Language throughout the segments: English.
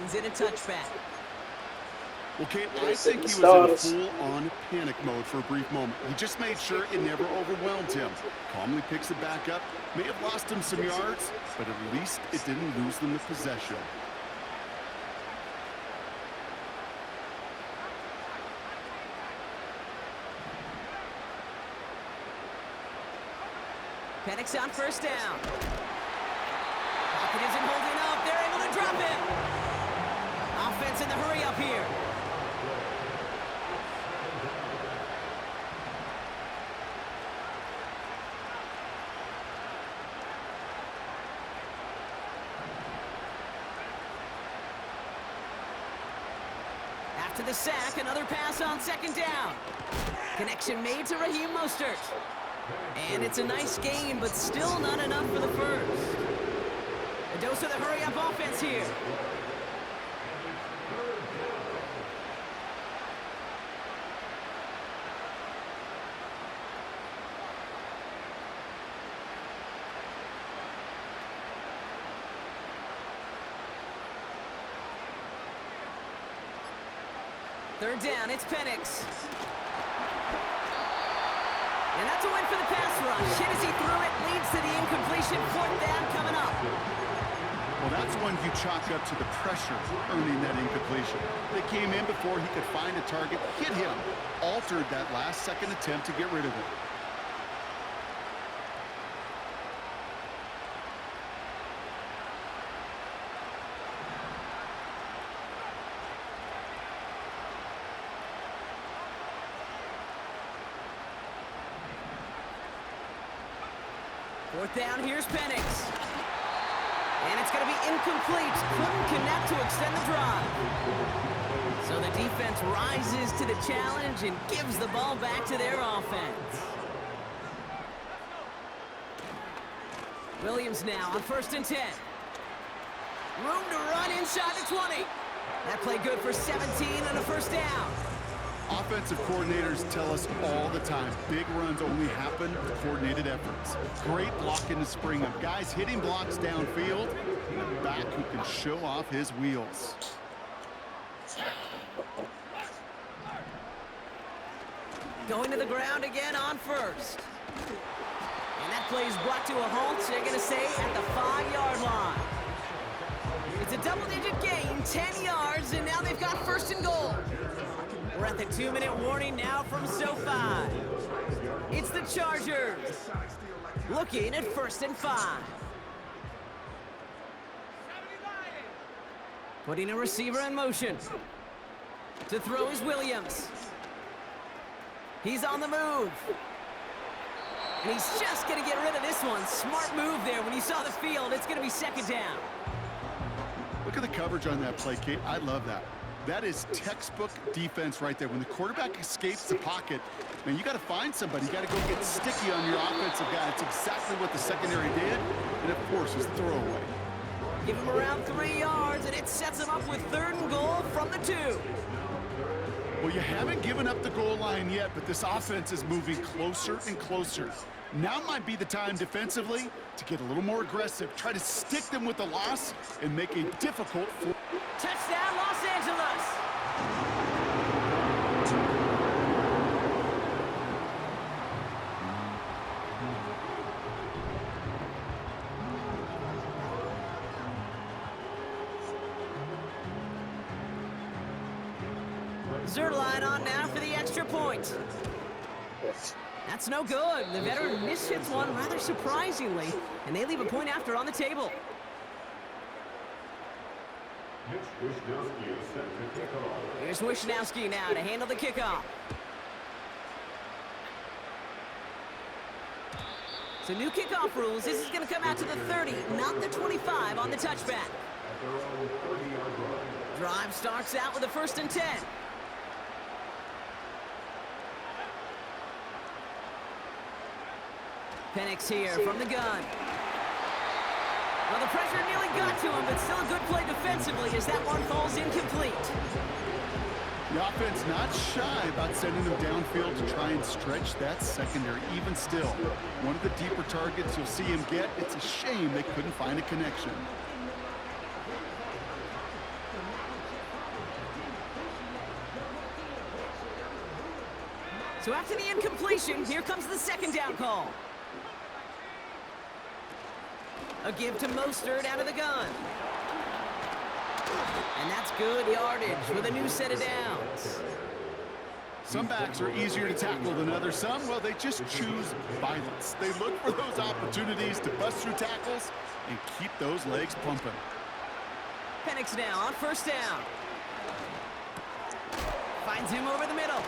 brings in a touchback. Well, Kate, I think he was in full-on panic mode for a brief moment. He just made sure it never overwhelmed him. Calmly picks it back up. May have lost him some yards, but at least it didn't lose them the possession. Penix on first down. Pocket isn't holding up. They're able to drop him. Offense in the hurry up here. After the sack, another pass on second down. Connection made to Raheem Mostert. And it's a nice game, but still not enough for the first. A dose of the hurry-up offense here. Third down, it's Penix. And that's a win for the pass rush. Hit as he threw it, leads to the incompletion. Fourth down coming up. Well, that's one you chalk up to the pressure earning that incompletion. They came in before he could find a target, hit him, altered that last-second attempt to get rid of it. Fourth down, here's Penix. And it's going to be incomplete. Couldn't connect to extend the drive. So the defense rises to the challenge and gives the ball back to their offense. Williams now on 1st and 10. Room to run inside the 20. That play good for 17 and a first down. Offensive coordinators tell us all the time, big runs only happen with coordinated efforts. Great blocking to spring up. Guys hitting blocks downfield, and a back who can show off his wheels. Going to the ground again on first. And that play is brought to a halt, they're going to say, at the 5-yard line. It's a double-digit gain, 10 yards, and now they've got 1st and goal. We're at the 2-minute warning now from SoFi. It's the Chargers. Looking at 1st and 5. Putting a receiver in motion. To throw is Williams. He's on the move. And he's just going to get rid of this one. Smart move there. When you saw the field, it's going to be 2nd down. Look at the coverage on that play, Kate. I love that. That is textbook defense right there. When the quarterback escapes the pocket, man, you got to find somebody. You got to go get sticky on your offensive guy. It's exactly what the secondary did, and of course, it's throwaway. Give him around 3 yards, and it sets him up with 3rd and goal from the 2. Well, you haven't given up the goal line yet, but this offense is moving closer and closer. Now might be the time defensively to get a little more aggressive, try to stick them with the loss, and make a difficult... Touchdown, Los Angeles! Zerline on now for the extra point. That's no good. The veteran mishits one rather surprisingly, and they leave a point after on the table. Here's Wishnowski now to handle the kickoff. So new kickoff rules. This is going to come out to the 30, not the 25 on the touchback. Drive starts out with a 1st and 10. Penix here from the gun. Well, the pressure nearly got to him, but still a good play defensively as that one falls incomplete. The offense not shy about sending them downfield to try and stretch that secondary. Even still, one of the deeper targets you'll see him get. It's a shame they couldn't find a connection. So after the incompletion, here comes the second down call. A give to Mostert out of the gun. And that's good yardage with a new set of downs. Some backs are easier to tackle than others. Some, well, they just choose violence. They look for those opportunities to bust through tackles and keep those legs pumping. Penix now on first down. Finds him over the middle.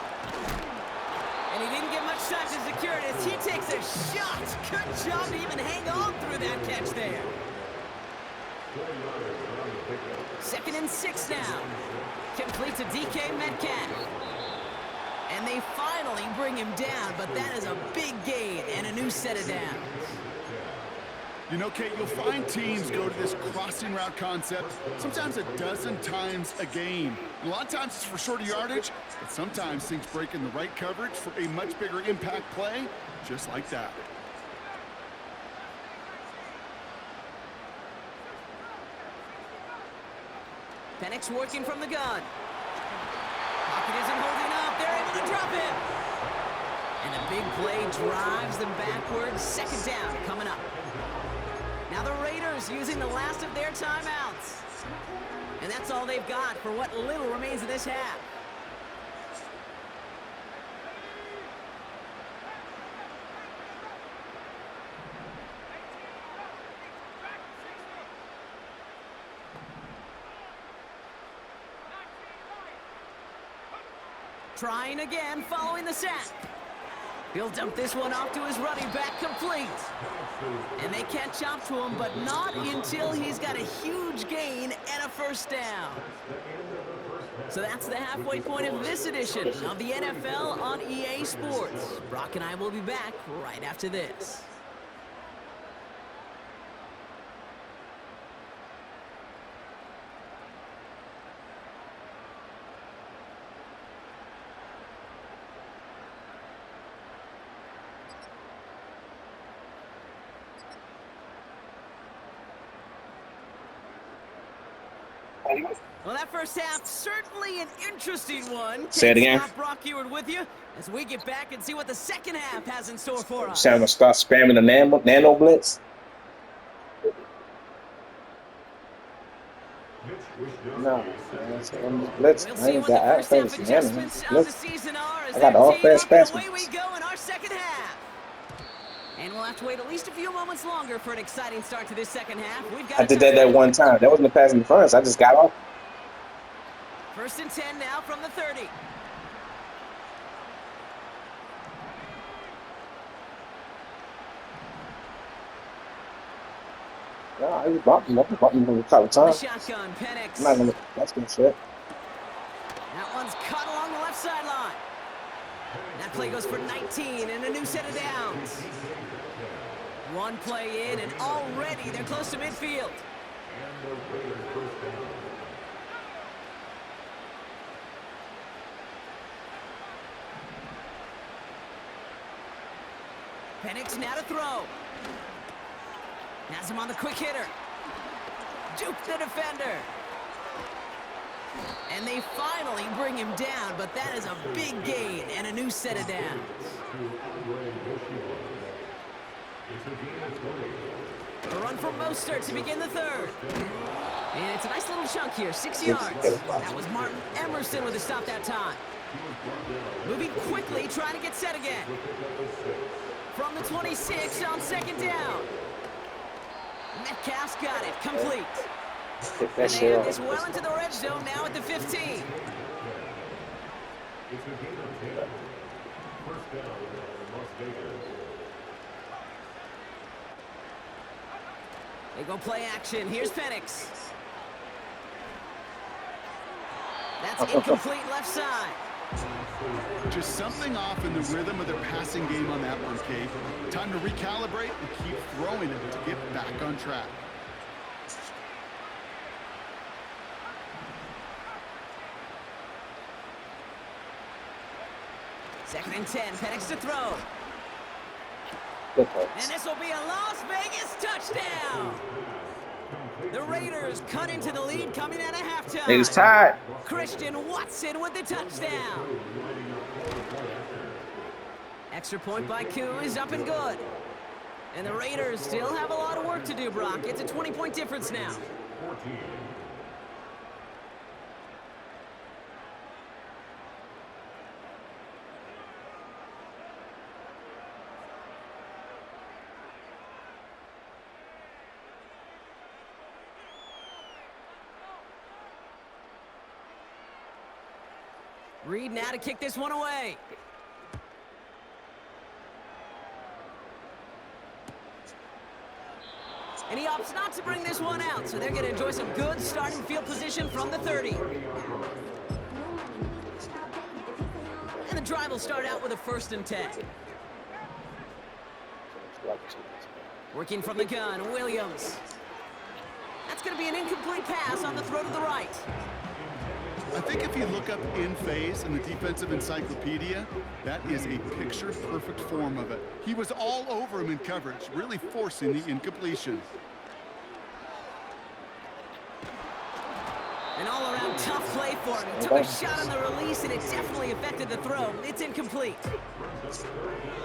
And he didn't get much time to secure it as he takes a shot. Good job to even hang on through that catch there. 2nd and 6 now. Complete to DK Metcalf. And they finally bring him down, but that is a big gain and a new set of downs. You know, Kate, you'll find teams go to this crossing route concept sometimes a dozen times a game. A lot of times it's for shorter yardage, but sometimes things break in the right coverage for a much bigger impact play, just like that. Penix working from the gun. Pocket isn't holding up. They're able to drop him. And a big play drives them backwards. 2nd down coming up. Now the Raiders using the last of their timeouts. And that's all they've got for what little remains of this half. Trying again following the sack. He'll dump this one off to his running back, complete. And they catch up to him, but not until he's got a huge gain and a first down. So that's the halfway point of this edition of the NFL on EA Sports. Brock and I will be back right after this. Well, that first half, certainly an interesting one. Say it again. Brock Eward with you as we get back and see what the second half has in store for us. So I'm going to start spamming the nano blitz. No, blitz. We'll I see ain't what got the first half adjustments of the blitz. season are as I got they're all teed fast up, and passes. away we go in our second half. And we'll have to wait at least a few moments longer for an exciting start to this second half. We've got I did that one time. That wasn't the pass interference. I just got off. 1st and 10 now from the 30. No, I was bumping. I was bumping from the top of time. Shotgun, Penix. I'm not gonna. That's good shit. That one's cut along the left sideline. That play goes for 19 and a new set of downs. One play in, and already they're close to midfield. Penix now to throw. Has him on the quick hitter. Juke the defender. And they finally bring him down, but that is a big gain and a new set of downs. A run from Mostert to begin the third. And it's a nice little chunk here, 6 yards. That was Martin Emerson with a stop that time. Moving quickly, trying to get set again. From the 26 on 2nd down. Metcalf's got it, complete. And they have this well into the red zone now at the 15. They go play action. Here's Penix. That's incomplete left side. Just something off in the rhythm of their passing game on that one, Kate. Time to recalibrate and keep throwing it to get back on track. Second and 10, Penix to throw. And this will be a Las Vegas touchdown. The Raiders cut into the lead coming out of halftime. It was tied. Christian Watson with the touchdown. Extra point by Koo is up and good. And the Raiders still have a lot of work to do, Brock. It's a 20-point difference now. Reed now to kick this one away. And he opts not to bring this one out, so they're going to enjoy some good starting field position from the 30. And the drive will start out with a 1st and 10. Working from the gun, Williams. That's going to be an incomplete pass on the throw to the right. I think if you look up in phase in the defensive encyclopedia, that is a picture-perfect form of it. He was all over him in coverage, really forcing the incompletion. An all-around tough play for him. He took a shot on the release, and it definitely affected the throw. It's incomplete.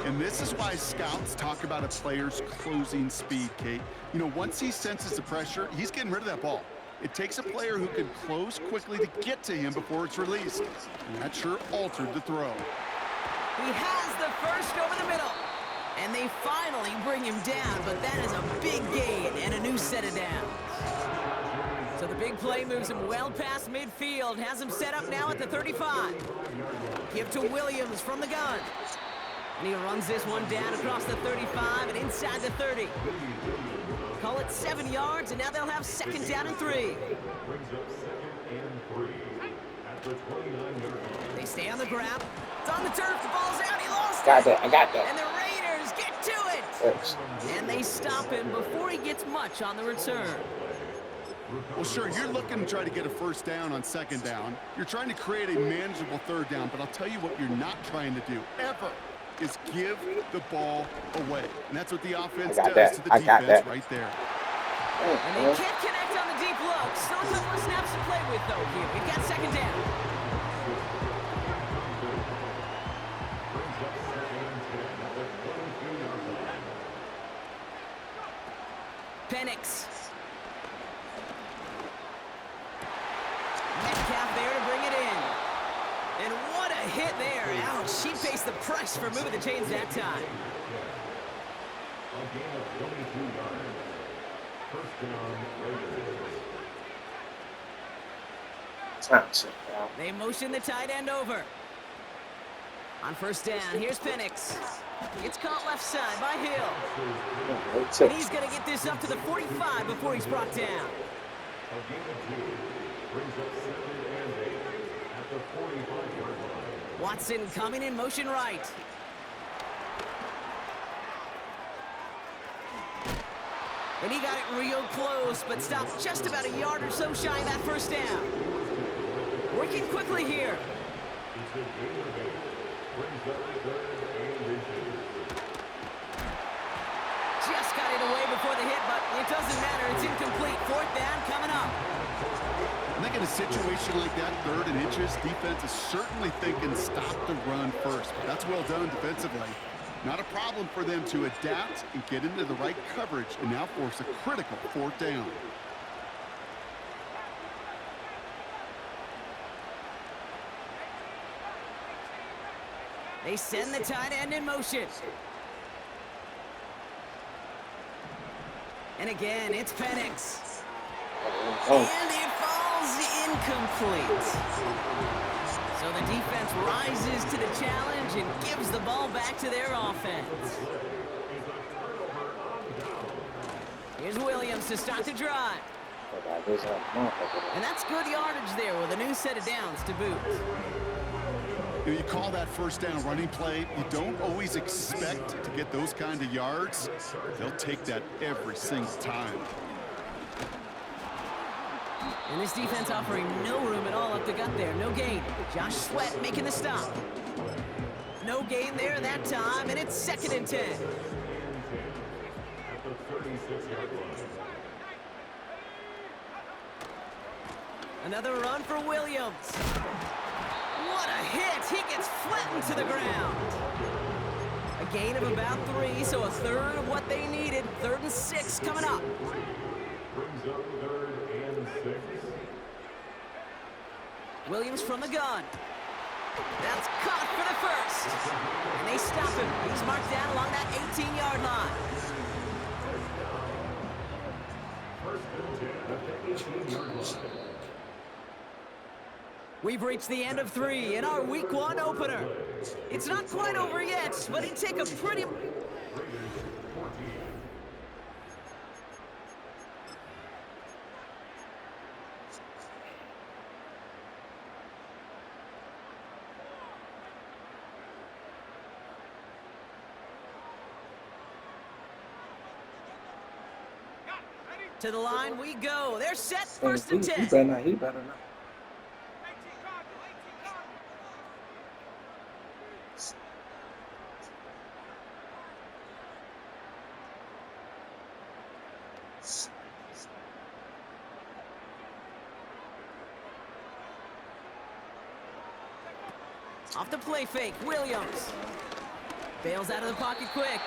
And this is why scouts talk about a player's closing speed, Kate. You know, once he senses the pressure, he's getting rid of that ball. It takes a player who can close quickly to get to him before it's released. And that sure altered the throw. He has the first over the middle. And they finally bring him down, but that is a big gain and a new set of downs. So the big play moves him well past midfield, has him set up now at the 35. Give to Williams from the gun. And he runs this one down across the 35 and inside the 30. Call it 7 yards, and now they'll have 2nd down and 3. They stay on the ground. It's on the turf. The ball's out. He lost Got it. that. I got that. And the Raiders get to it. Yes. And they stop him before he gets much on the return. Well, sure, you're looking to try to get a 1st down on 2nd down. You're trying to create a manageable 3rd down, but I'll tell you what you're not trying to do, ever, is give the ball away. And that's what the offense does to the defense right there. And they can't connect on the deep low. Still a couple of snaps to play with, though, here. We've got 2nd down. Penix. Metcalf there to bring it in. And what a hit there. Ouch, she pays the price for moving the chains that time. A gain of 22 yards. 1st down, Raiders. They motion the tight end over. On 1st down, here's Penix. It's caught left side by Hill. And he's going to get this up to the 45 before he's brought down. A gain of 2 brings up 2nd and 8 at the 45-yard line. Watson coming in motion right. And he got it real close, but stopped just about a yard or so shy of that 1st down. Working quickly here. It's a gain of 8. Brings up 3rd and 8. Just got it away before the hit, but it doesn't matter. It's incomplete. 4th down coming up. I think in a situation like that, 3rd and inches, defense is certainly thinking stop the run first. But that's well done defensively. Not a problem for them to adapt and get into the right coverage and now force a critical 4th down. They send the tight end in motion. And again, it's Penix. And it falls incomplete. So the defense rises to the challenge and gives the ball back to their offense. Here's Williams to start the drive. And that's good yardage there with a new set of downs to boot. You call that 1st down running play. You don't always expect to get those kind of yards. They'll take that every single time. And this defense offering no room at all up the gut there. No gain. Josh Sweat making the stop. No gain there that time, and it's 2nd and 10. At the 36-yard line. Another run for Williams. What a hit! He gets flattened to the ground. gain of about 3, so a third of what they needed. 3rd and 6 coming up. Brings up 3rd and 6. Williams from the gun. That's caught for the first. And they stop him. He's marked down along that 18-yard line. First and 10 at the 18-yard line. We've reached the end of 3 in our Week 1 opener. It's not quite over yet, but it'd take a pretty... To the line we go. They're set. First and 10. He better not. He better not. Off the play fake, Williams. Bails out of the pocket quick.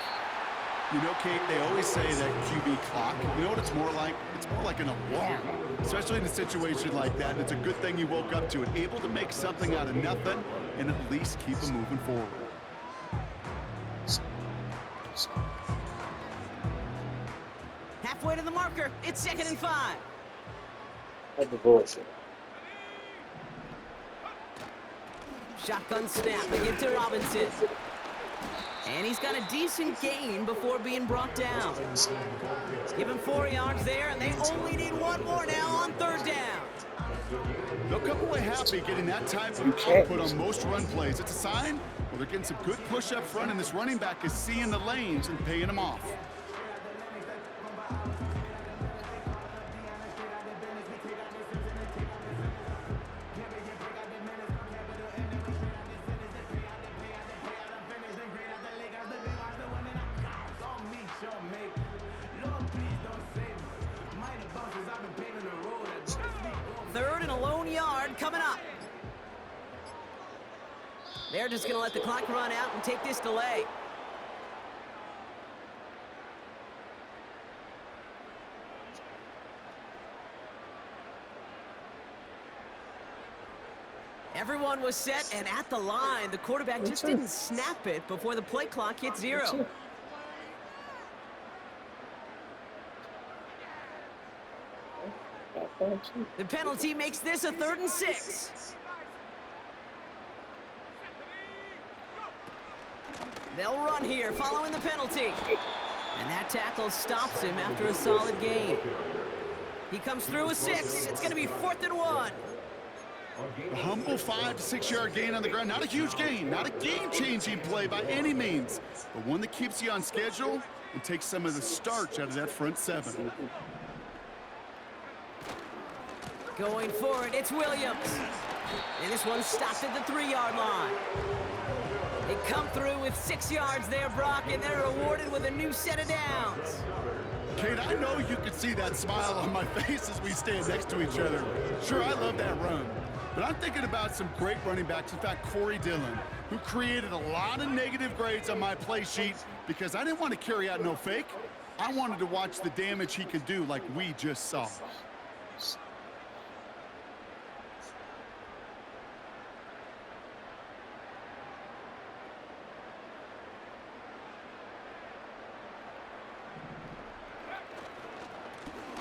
You know, Kate, they always say that QB clock, you know what it's more like? It's more like an alarm, especially in a situation like that. And it's a good thing you woke up to it, able to make something out of nothing and at least keep them moving forward. Halfway to the marker, it's 2nd and 5. That's the bullshit. Shotgun snap, they give to Robinson. And he's got a decent gain before being brought down. Give him 4 yards there, and they only need 1 more now on 3rd down. They'll come away happy getting that type of output on most run plays. It's a sign, well, they're getting some good push up front, and this running back is seeing the lanes and paying them off. Third and a lone yard coming up. They're just going to let the clock run out and take this delay. Everyone was set and at the line. The quarterback just didn't snap it before the play clock hit 0. The penalty makes this a 3rd and 6. They'll run here following the penalty. And that tackle stops him after a solid gain. He comes through with 6. It's going to be 4th and 1. A humble 5 to 6 yard gain on the ground. Not a huge gain, not a game-changing play by any means, but one that keeps you on schedule and takes some of the starch out of that front 7. Going for it, it's Williams. And this one stopped at the 3-yard line. They come through with 6 yards there, Brock, and they're rewarded with a new set of downs. Kate, I know you can see that smile on my face as we stand next to each other. Sure, I love that run. But I'm thinking about some great running backs. In fact, Corey Dillon, who created a lot of negative grades on my play sheet because I didn't want to carry out no fake. I wanted to watch the damage he could do like we just saw.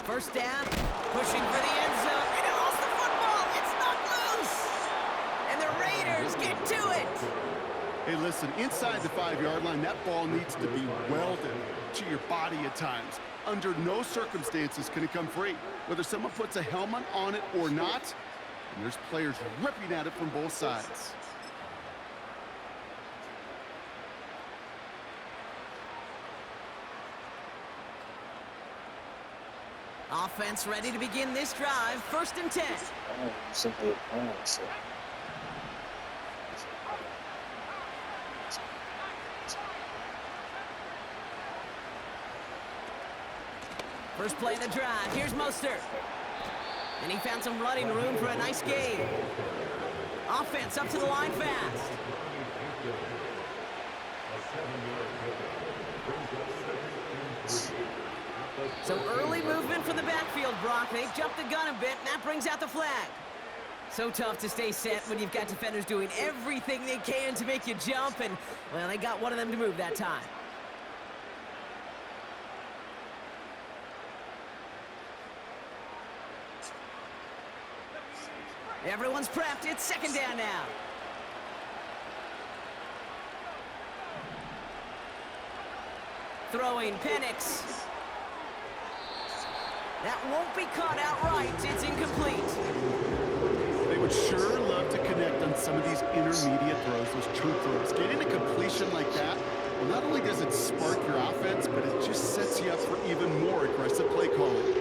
First down, pushing for the end zone, and he lost the football. It's knocked loose, and the Raiders get to it. Hey, listen, inside the 5-yard line, that ball needs to be welded to your body at times. Under no circumstances can it come free. Whether someone puts a helmet on it or not, and there's players ripping at it from both sides. Offense ready to begin this drive. 1st and 10. First play of the drive. Here's Mostert. And he found some running room for a nice gain. Offense up to the line fast. 7-yard pickup. Brings up 2nd and 3. Some early movement from the backfield, Brock. They jumped the gun a bit, and that brings out the flag. So tough to stay set when you've got defenders doing everything they can to make you jump, and, well, they got one of them to move that time. Everyone's prepped. It's 2nd down now. Throwing Penix. That won't be caught outright. It's incomplete. They would sure love to connect on some of these intermediate throws, those true throws. Getting a completion like that, well, not only does it spark your offense, but it just sets you up for even more aggressive play calling.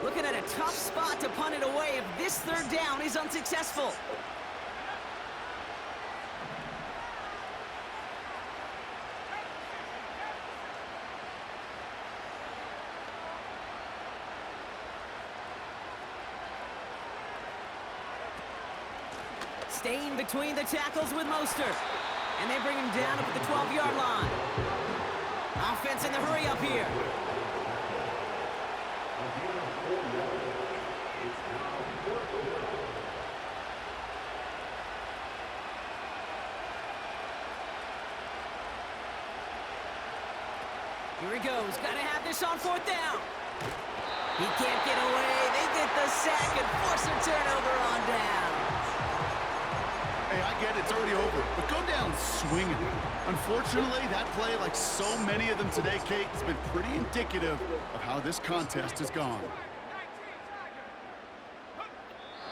Looking at a tough spot to punt it away if this 3rd down is unsuccessful. Staying between the tackles with Mostert. And they bring him down up at the 12-yard line. Offense in the hurry up here. Here he goes. Got to have this on 4th down. He can't get away. They get the sack and force a turnover on down. Hey, I get it. It's already over. But go down swinging. Unfortunately, that play, like so many of them today, Kate, has been pretty indicative of how this contest has gone.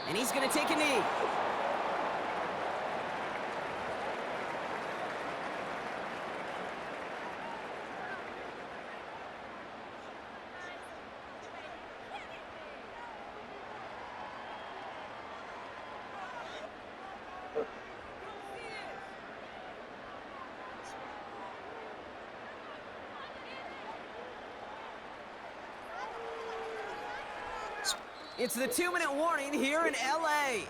And he's going to take a knee. It's the 2-minute warning here in LA.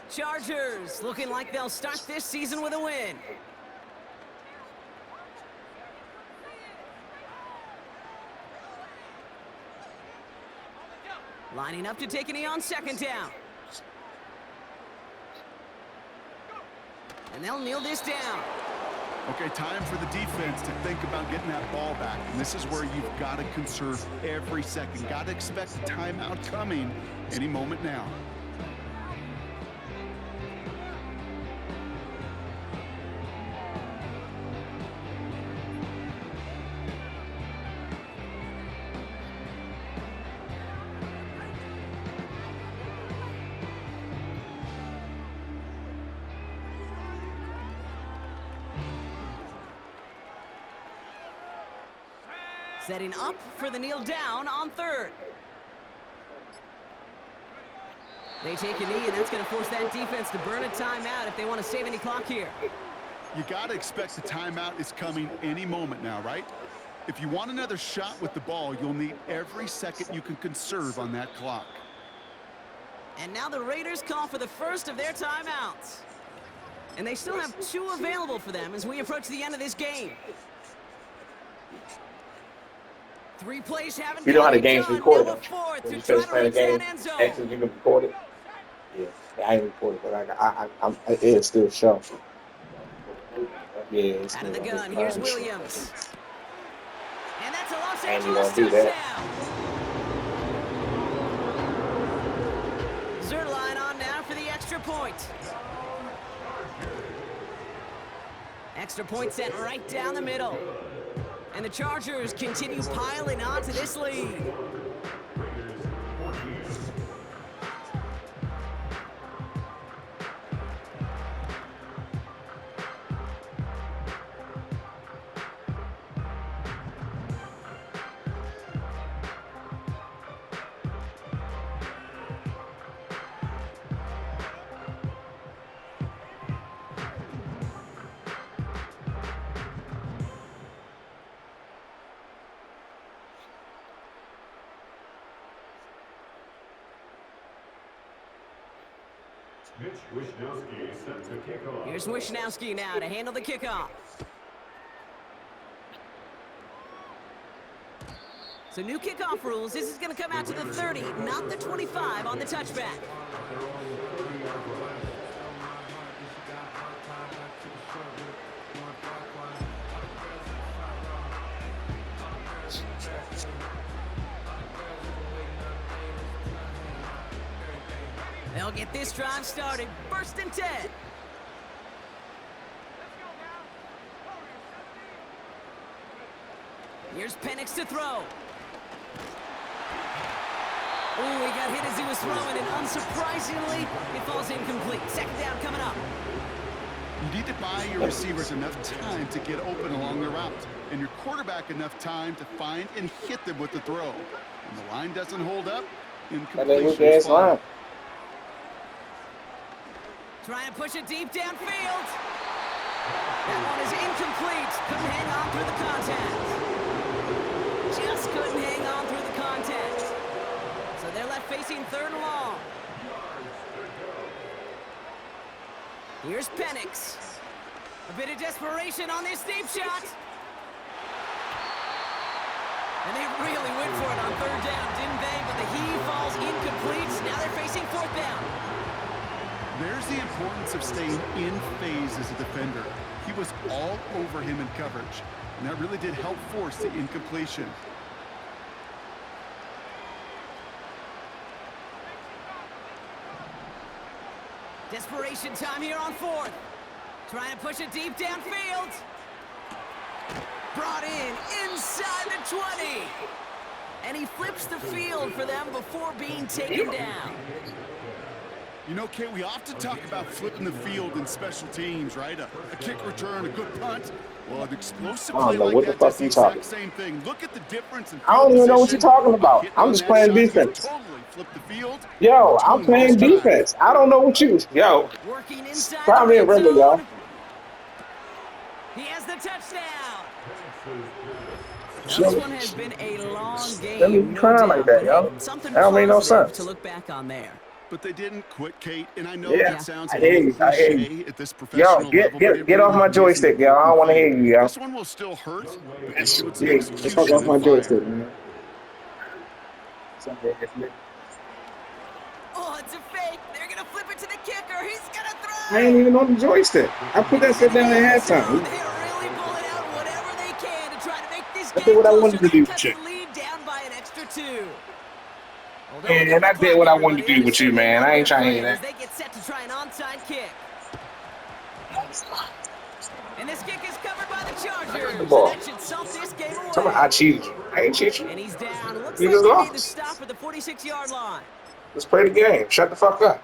Chargers looking like they'll start this season with a win. Lining up to take a knee on 2nd down. And they'll kneel this down. Okay, time for the defense to think about getting that ball back. And this is where you've got to conserve every second. Got to expect a timeout coming any moment now. Setting up for the kneel down on 3rd. They take a knee, and that's going to force that defense to burn a timeout if they want to save any clock here. You got to expect the timeout is coming any moment now, right? If you want another shot with the ball, you'll need every second you can conserve on that clock. And now the Raiders call for the first of their timeouts. And they still have 2 available for them as we approach the end of this game. 3 plays haven't You know how the been game's done. recorded, Now a don't you? 4th When to you try finish to playing the reach game, that end zone. actually you can record it. Yeah, I ain't recorded, but it still show. Yeah, it's Out of the still gun, here's Williams. And that's a Los And you Angeles won't do that. touchdown. Zerline on now for the extra point. Extra point sent right down the middle. And the Chargers continue piling on to this lead. Mitch Wishnowsky set to kick off. Here's Wishnowsky now to handle the kickoff. So new kickoff rules. This is going to come out to the 30, not the 25 on the touchback. They'll get this drive started. First and 10. Here's Penix to throw. Ooh, he got hit as he was throwing, and unsurprisingly, it falls incomplete. Second down coming up. You need to buy your receivers enough time to get open along the route, and your quarterback enough time to find and hit them with the throw. When the line doesn't hold up, incompletion is fine. Trying to push it deep downfield. That one is incomplete. Couldn't hang on through the contact. Just couldn't hang on through the contact. So they're left facing third and long. Here's Penix. A bit of desperation on this deep shot. And they really went for it on third down, didn't they? But the heave falls incomplete. Now they're facing fourth down. There's the importance of staying in phase as a defender. He was all over him in coverage, and that really did help force the incompletion. Desperation time here on fourth. Trying to push it deep downfield. Brought in inside the 20. And he flips the field for them before being taken down. You know, Kate, we often talk about flipping the field in special teams, right? A kick return, a good punt. Well, an explosive play like that does the exact same thing. Look at the difference in field I don't even know what you're position. talking about. I'm just playing defense. Totally flip the field. Yo, I'm playing defense. I don't know what you. Yo, Working inside probably the a red river, y'all. zone. He has the touchdown. This one has been a long game. Let me cry like that, yo. Something That don't make no positive sense. to look back on there. But they didn't quit, Kate, and I know Yeah, that sounds I a hear little you, I hear you. cliche at this professional Yo, level. but it get off really my is joystick, yo. I don't want to hear you, yo. This one will still hurt, but it shows Yeah, execution just fuck off my and fire. joystick, man. Oh, it's a fake. They're going to flip it to the kicker. He's going to throw. I ain't even on the joystick. I put that shit down at They're halftime. really pulling out whatever they can to try to make this I game did what I closer. wanted to That do cuts with the lead down by an extra 2. And I did what I wanted to do with you, man. I ain't trying to hear that. They get set to try an onside kick. And this kick is covered by the Chargers. The ball. That should salt this game away. Tell me I cheated you. I ain't cheat you. And he's down. Looks You like just they made the lost. stop at the 46-yard line. Let's play the game. Shut the fuck up.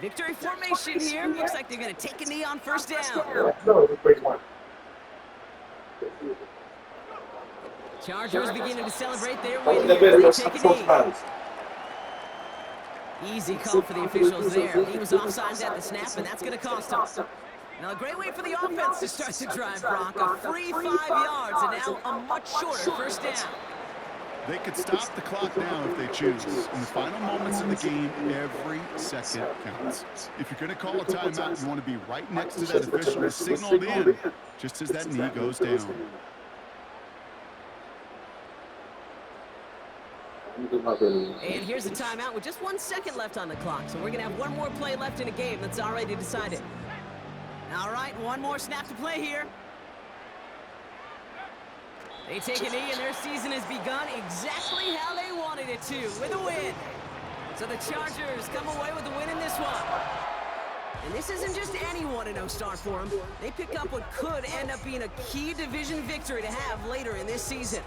Victory formation here. Looks like they're going to take a knee on first down. Chargers beginning to celebrate their win here. They take a knee. Easy call for the officials there. He was offsides at the snap, and that's going to cost him. Now, a great way for the offense to start the drive, Brock. A free 5 yards, and now a much shorter first down. They could stop the clock now if they choose. In the final moments of the game, every second counts. If you're going to call a timeout, you want to be right next to that official who signaled in just as that knee goes down. And here's a timeout with just 1 second left on the clock. So we're going to have one more play left in a game that's already decided. All right, one more snap to play here. They take a knee, and their season has begun exactly how they wanted it to, with a win. So the Chargers come away with a win in this one. And this isn't just any 1-0 start for them. They pick up what could end up being a key division victory to have later in this season.